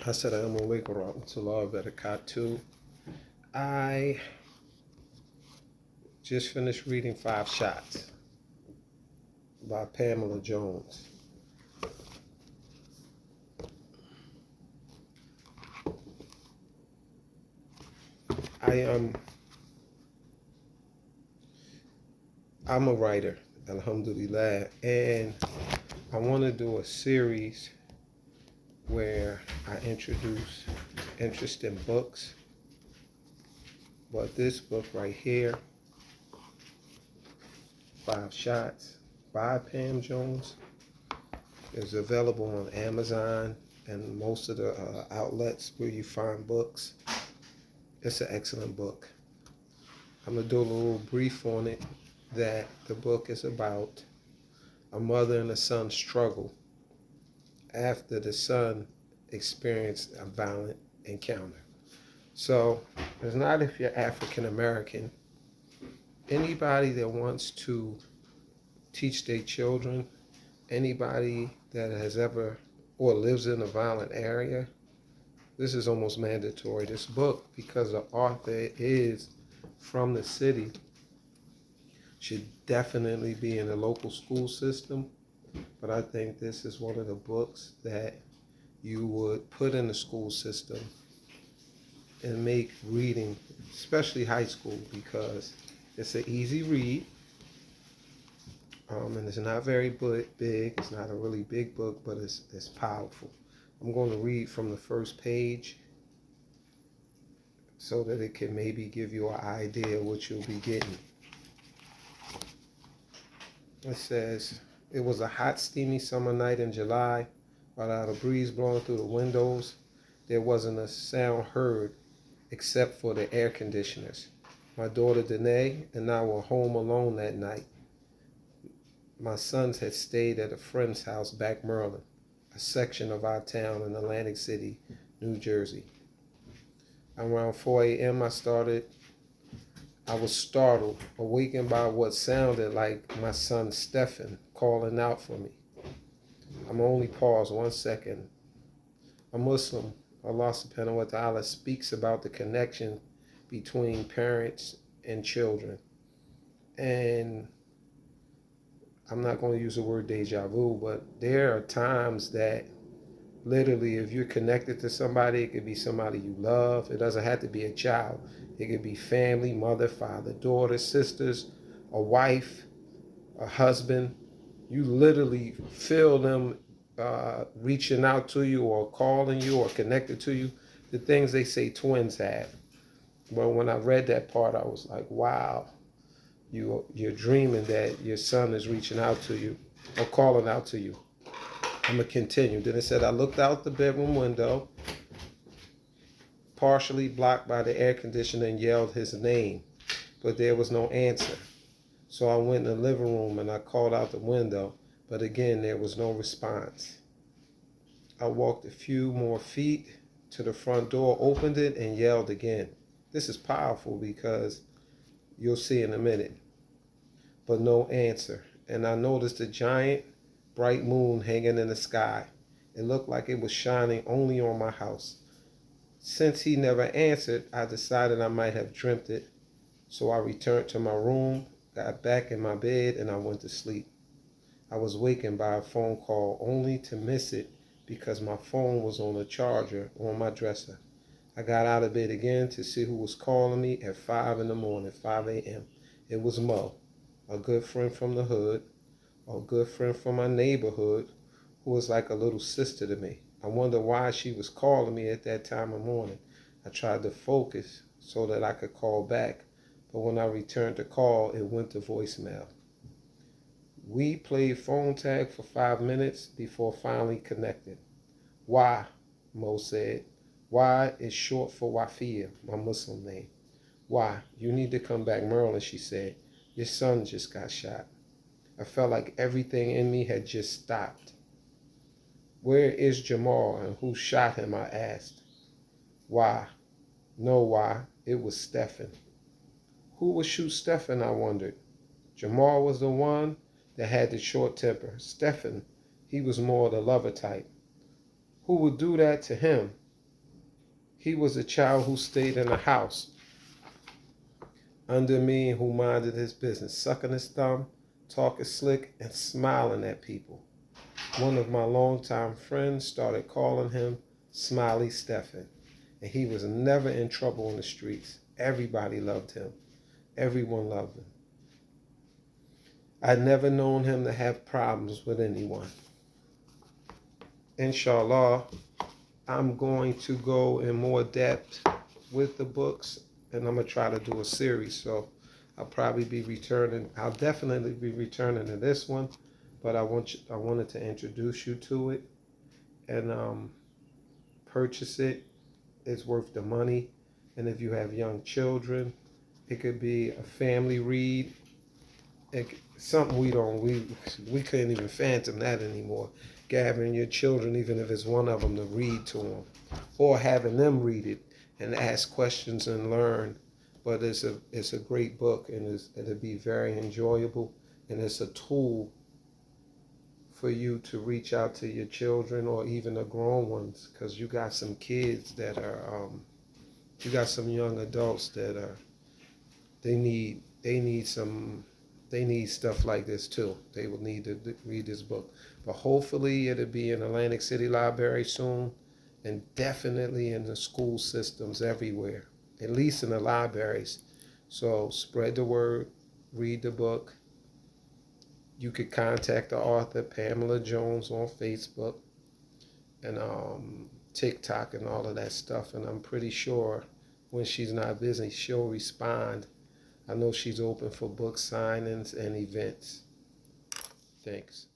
Assalamu alaikum warahmatullahi wabarakatuh. I just finished reading Five Shots by Pamela Jones. I'm a writer, alhamdulillah, and I want to do a series where I introduce interesting books. But this book right here, Five Shots by Pam Jones, is available on Amazon and most of the outlets where you find books. It's an excellent book. I'm going to do a little brief on it, that the book is about a mother and a son struggle after the son experienced a violent encounter. So it's not if you're African American. Anybody that wants to teach their children, anybody that has ever or lives in a violent area, this is almost mandatory. This book, because the author is from the city, should definitely be in the local school system. But I think this is one of the books that you would put in the school system and make reading, especially high school, because it's an easy read. And it's not very big. It's not a really big book, but it's powerful. I'm going to read from the first page so that it can maybe give you an idea of what you'll be getting. It says, it was a hot, steamy summer night in July. Without a breeze blowing through the windows, there wasn't a sound heard except for the air conditioners. My daughter Danae and I were home alone that night. My sons had stayed at a friend's house back Maryland, a section of our town in Atlantic City, New Jersey. Around 4 a.m. I was startled, awakened by what sounded like my son Stephen calling out for me. I'm only pause 1 second. A Muslim, Allah subhanahu wa ta'ala, speaks about the connection between parents and children. And I'm not going to use the word deja vu, but there are times that literally, if you're connected to somebody, it could be somebody you love. It doesn't have to be a child. It could be family, mother, father, daughter, sisters, a wife, a husband. You literally feel them reaching out to you or calling you or connected to you. The things they say twins have. But when I read that part, I was like, wow, you're dreaming that your son is reaching out to you or calling out to you. I'm going to continue. Then it said, I looked out the bedroom window, partially blocked by the air conditioner, and yelled his name, but there was no answer. So I went in the living room and I called out the window, but again, there was no response. I walked a few more feet to the front door, opened it, and yelled again. This is powerful because you'll see in a minute. But no answer. And I noticed a giant bright moon hanging in the sky. It looked like it was shining only on my house. Since he never answered, I decided I might have dreamt it. So I returned to my room, got back in my bed, and I went to sleep. I was wakened by a phone call only to miss it because my phone was on a charger on my dresser. I got out of bed again to see who was calling me at 5 in the morning, 5 a.m. It was Mo, a good friend from the hood, a good friend from my neighborhood, who was like a little sister to me. I wondered why she was calling me at that time of morning. I tried to focus so that I could call back, but when I returned the call, it went to voicemail. We played phone tag for 5 minutes before finally connecting. Why? Mo said. Why is short for Wafia, my Muslim name. Why? You need to come back, Maryland, she said. Your son just got shot. I felt like everything in me had just stopped. Where is Jamal and who shot him? I asked. Why? No, why? It was Stephen. Who would shoot Stephen? I wondered. Jamal was the one that had the short temper. Stephen, he was more the lover type. Who would do that to him? He was a child who stayed in the house under me and who minded his business, sucking his thumb, talking slick, and smiling at people. One of my longtime friends started calling him Smiley Stephen, and he was never in trouble in the streets. Everybody loved him. Everyone loved him. I'd never known him to have problems with anyone. Inshallah, I'm going to go in more depth with the books, and I'm going to try to do a series. So I'll probably be returning. I'll definitely be returning to this one, but I wanted to introduce you to it and purchase it. It's worth the money. And if you have young children, it could be a family read. Something we couldn't even phantom that anymore. Gathering your children, even if it's one of them, to read to them, or having them read it and ask questions and learn. But it's a great book, and it'll be very enjoyable, and it's a tool for you to reach out to your children or even the grown ones, because you got some kids that are you got some young adults that are they need stuff like this too. They will need to read this book. But hopefully it'll be in Atlantic City Library soon, and definitely in the school systems everywhere, at least in the libraries. So spread the word, read the book. You could contact the author, Pamela Jones, on Facebook and TikTok and all of that stuff. And I'm pretty sure when she's not busy, she'll respond. I know she's open for book signings and events. Thanks.